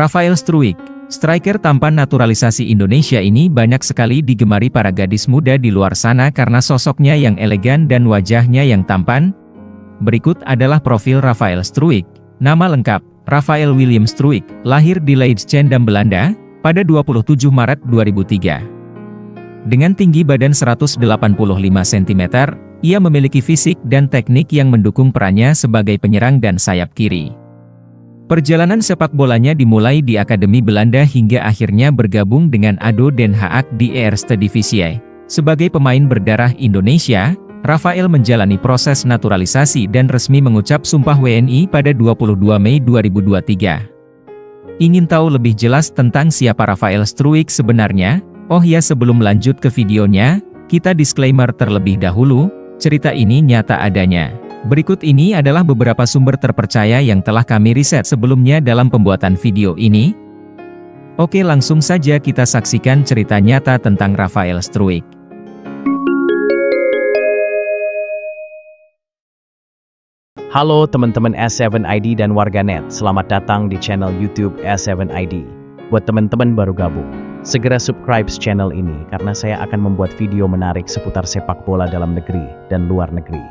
Rafael Struijk, striker tampan naturalisasi Indonesia ini banyak sekali digemari para gadis muda di luar sana karena sosoknya yang elegan dan wajahnya yang tampan. Berikut adalah profil Rafael Struijk. Nama lengkap, Rafael William Struijk, lahir di Leidschendam, Belanda, pada 27 Maret 2003. Dengan tinggi badan 185 cm, ia memiliki fisik dan teknik yang mendukung perannya sebagai penyerang dan sayap kiri. Perjalanan sepak bolanya dimulai di Akademi Belanda hingga akhirnya bergabung dengan ADO Den Haag di Eerste Divisie. Sebagai pemain berdarah Indonesia, Rafael menjalani proses naturalisasi dan resmi mengucap Sumpah WNI pada 22 Mei 2023. Ingin tahu lebih jelas tentang siapa Rafael Struijk sebenarnya? Oh ya, sebelum lanjut ke videonya, kita disclaimer terlebih dahulu, cerita ini nyata adanya. Berikut ini adalah beberapa sumber terpercaya yang telah kami riset sebelumnya dalam pembuatan video ini. Oke, langsung saja kita saksikan cerita nyata tentang Rafael Struijk. Halo teman-teman S7ID dan warganet, selamat datang di channel YouTube S7ID. Buat teman-teman baru gabung, segera subscribe channel ini karena saya akan membuat video menarik seputar sepak bola dalam negeri dan luar negeri.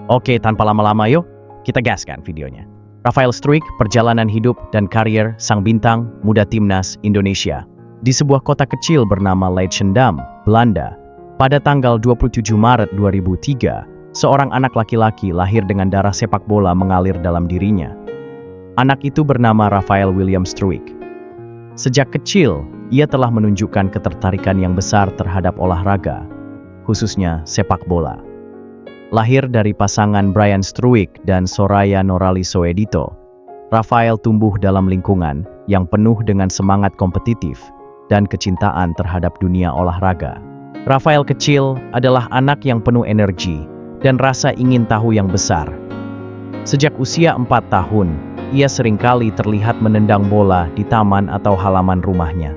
Oke, tanpa lama-lama yuk, kita gaskan videonya. Rafael Struijk, perjalanan hidup dan karier sang bintang muda timnas Indonesia. Di sebuah kota kecil bernama Leidschendam, Belanda, pada tanggal 27 Maret 2003, seorang anak laki-laki lahir dengan darah sepak bola mengalir dalam dirinya. Anak itu bernama Rafael William Struijk. Sejak kecil, ia telah menunjukkan ketertarikan yang besar terhadap olahraga, khususnya sepak bola. Lahir dari pasangan Brian Struijk dan Soraya Norali Soedito, Rafael tumbuh dalam lingkungan yang penuh dengan semangat kompetitif dan kecintaan terhadap dunia olahraga. Rafael kecil adalah anak yang penuh energi dan rasa ingin tahu yang besar. Sejak usia 4 tahun, ia seringkali terlihat menendang bola di taman atau halaman rumahnya.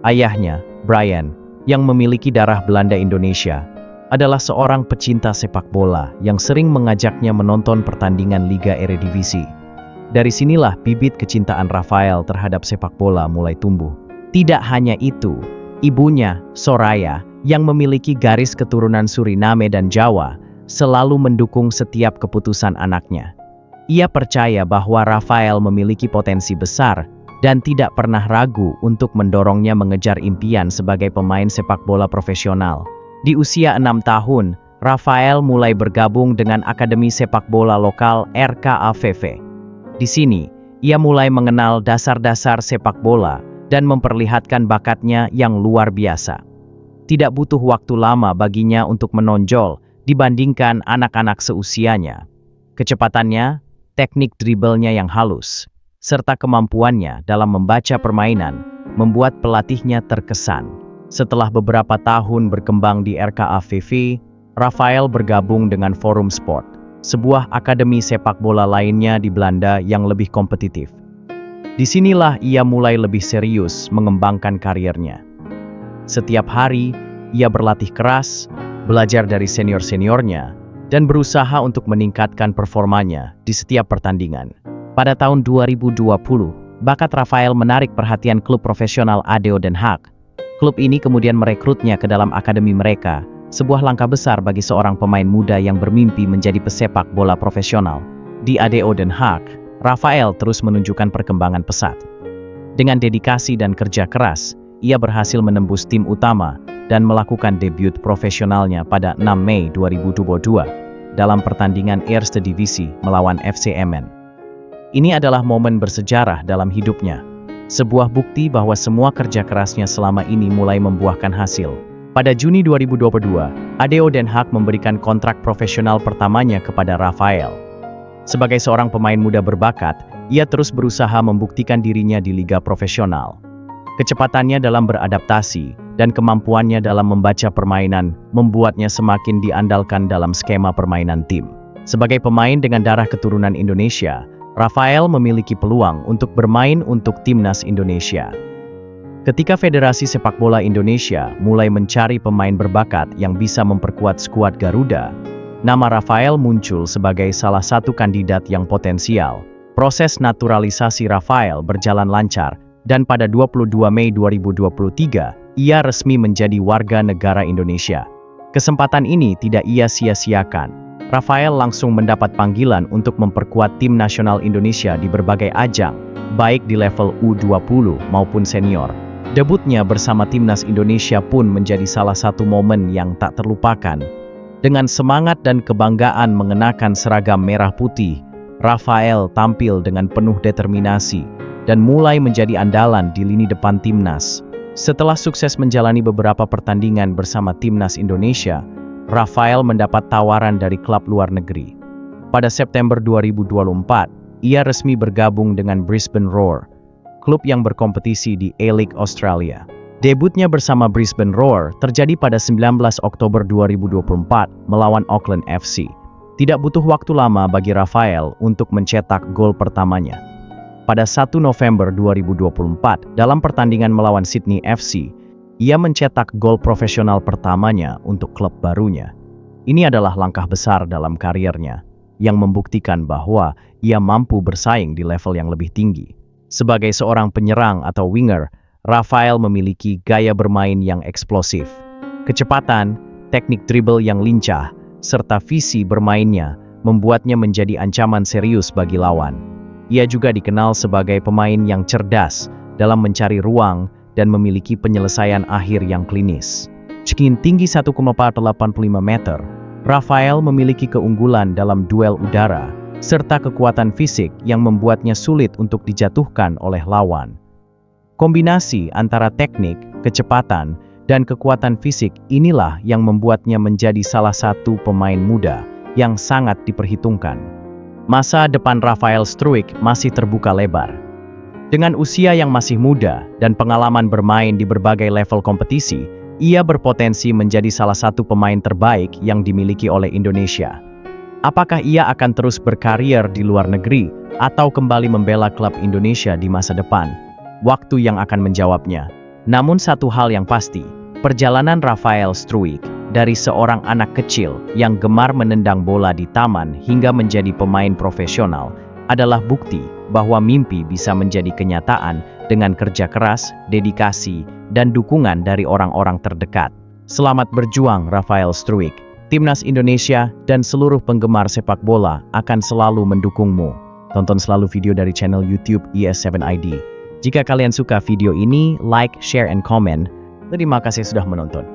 Ayahnya, Brian, yang memiliki darah Belanda Indonesia, adalah seorang pecinta sepak bola yang sering mengajaknya menonton pertandingan Liga Eredivisie. Dari sinilah bibit kecintaan Rafael terhadap sepak bola mulai tumbuh. Tidak hanya itu, ibunya, Soraya, yang memiliki garis keturunan Suriname dan Jawa, selalu mendukung setiap keputusan anaknya. Ia percaya bahwa Rafael memiliki potensi besar dan tidak pernah ragu untuk mendorongnya mengejar impian sebagai pemain sepak bola profesional. Di usia 6 tahun, Rafael mulai bergabung dengan Akademi Sepak Bola Lokal RKAVV. Di sini, ia mulai mengenal dasar-dasar sepak bola dan memperlihatkan bakatnya yang luar biasa. Tidak butuh waktu lama baginya untuk menonjol dibandingkan anak-anak seusianya. Kecepatannya, teknik dribblenya yang halus, serta kemampuannya dalam membaca permainan membuat pelatihnya terkesan. Setelah beberapa tahun berkembang di RKAVV, Rafael bergabung dengan Forum Sport, sebuah akademi sepak bola lainnya di Belanda yang lebih kompetitif. Disinilah ia mulai lebih serius mengembangkan kariernya. Setiap hari, ia berlatih keras, belajar dari senior-seniornya, dan berusaha untuk meningkatkan performanya di setiap pertandingan. Pada tahun 2020, bakat Rafael menarik perhatian klub profesional ADO Den Haag. Klub ini kemudian merekrutnya ke dalam akademi mereka, sebuah langkah besar bagi seorang pemain muda yang bermimpi menjadi pesepak bola profesional. Di ADO Den Haag, Rafael terus menunjukkan perkembangan pesat. Dengan dedikasi dan kerja keras, ia berhasil menembus tim utama dan melakukan debut profesionalnya pada 6 Mei 2022 dalam pertandingan Eerste Divisie melawan FC Emmen. Ini adalah momen bersejarah dalam hidupnya. Sebuah bukti bahwa semua kerja kerasnya selama ini mulai membuahkan hasil. Pada Juni 2022, ADO Den Haag memberikan kontrak profesional pertamanya kepada Rafael. Sebagai seorang pemain muda berbakat, ia terus berusaha membuktikan dirinya di liga profesional. Kecepatannya dalam beradaptasi dan kemampuannya dalam membaca permainan membuatnya semakin diandalkan dalam skema permainan tim. Sebagai pemain dengan darah keturunan Indonesia, Rafael memiliki peluang untuk bermain untuk timnas Indonesia. Ketika Federasi Sepak Bola Indonesia mulai mencari pemain berbakat yang bisa memperkuat skuad Garuda, nama Rafael muncul sebagai salah satu kandidat yang potensial. Proses naturalisasi Rafael berjalan lancar dan pada 22 Mei 2023, ia resmi menjadi warga negara Indonesia. Kesempatan ini tidak ia sia-siakan. Rafael langsung mendapat panggilan untuk memperkuat tim nasional Indonesia di berbagai ajang, baik di level U20 maupun senior. Debutnya bersama timnas Indonesia pun menjadi salah satu momen yang tak terlupakan. Dengan semangat dan kebanggaan mengenakan seragam merah putih, Rafael tampil dengan penuh determinasi dan mulai menjadi andalan di lini depan timnas. Setelah sukses menjalani beberapa pertandingan bersama timnas Indonesia, Rafael mendapat tawaran dari klub luar negeri. Pada September 2024, ia resmi bergabung dengan Brisbane Roar, klub yang berkompetisi di A-League Australia. Debutnya bersama Brisbane Roar terjadi pada 19 Oktober 2024 melawan Auckland FC. Tidak butuh waktu lama bagi Rafael untuk mencetak gol pertamanya. Pada 1 November 2024, dalam pertandingan melawan Sydney FC, ia mencetak gol profesional pertamanya untuk klub barunya. Ini adalah langkah besar dalam kariernya, yang membuktikan bahwa ia mampu bersaing di level yang lebih tinggi. Sebagai seorang penyerang atau winger, Rafael memiliki gaya bermain yang eksplosif. Kecepatan, teknik dribble yang lincah, serta visi bermainnya membuatnya menjadi ancaman serius bagi lawan. Ia juga dikenal sebagai pemain yang cerdas dalam mencari ruang dan memiliki penyelesaian akhir yang klinis. Meski tinggi 1,85 meter, Rafael memiliki keunggulan dalam duel udara, serta kekuatan fisik yang membuatnya sulit untuk dijatuhkan oleh lawan. Kombinasi antara teknik, kecepatan, dan kekuatan fisik inilah yang membuatnya menjadi salah satu pemain muda yang sangat diperhitungkan. Masa depan Rafael Struijk masih terbuka lebar. Dengan usia yang masih muda dan pengalaman bermain di berbagai level kompetisi, ia berpotensi menjadi salah satu pemain terbaik yang dimiliki oleh Indonesia. Apakah ia akan terus berkarir di luar negeri atau kembali membela klub Indonesia di masa depan? Waktu yang akan menjawabnya. Namun satu hal yang pasti, perjalanan Rafael Struijk dari seorang anak kecil yang gemar menendang bola di taman hingga menjadi pemain profesional adalah bukti bahwa mimpi bisa menjadi kenyataan dengan kerja keras, dedikasi, dan dukungan dari orang-orang terdekat. Selamat berjuang Rafael Struijk. Timnas Indonesia dan seluruh penggemar sepak bola akan selalu mendukungmu. Tonton selalu video dari channel YouTube ES7ID. Jika kalian suka video ini, like, share, and comment. Terima kasih sudah menonton.